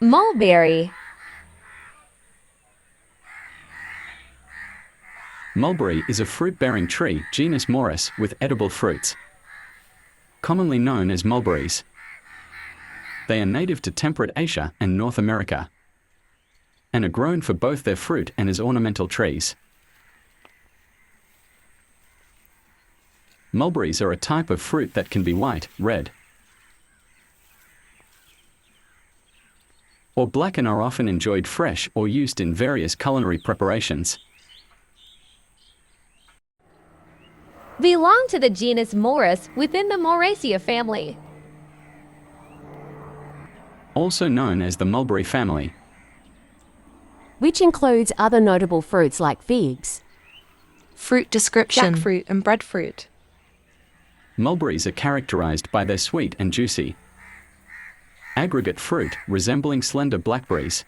Mulberry. Mulberry is a fruit-bearing tree, genus Morus, with edible fruits. Commonly known as mulberries. They are native to temperate Asia and North America, and are grown for both their fruit and as ornamental trees. Mulberries are a type of fruit that can be white, red, or black and are often enjoyed fresh or used in various culinary preparations. Belong to the genus Morus within the Moraceae family. Also known as the mulberry family. Which includes other notable fruits like figs. Fruit description. Jackfruit and breadfruit. Mulberries are characterized by their sweet and juicy aggregate fruit resembling slender blackberries.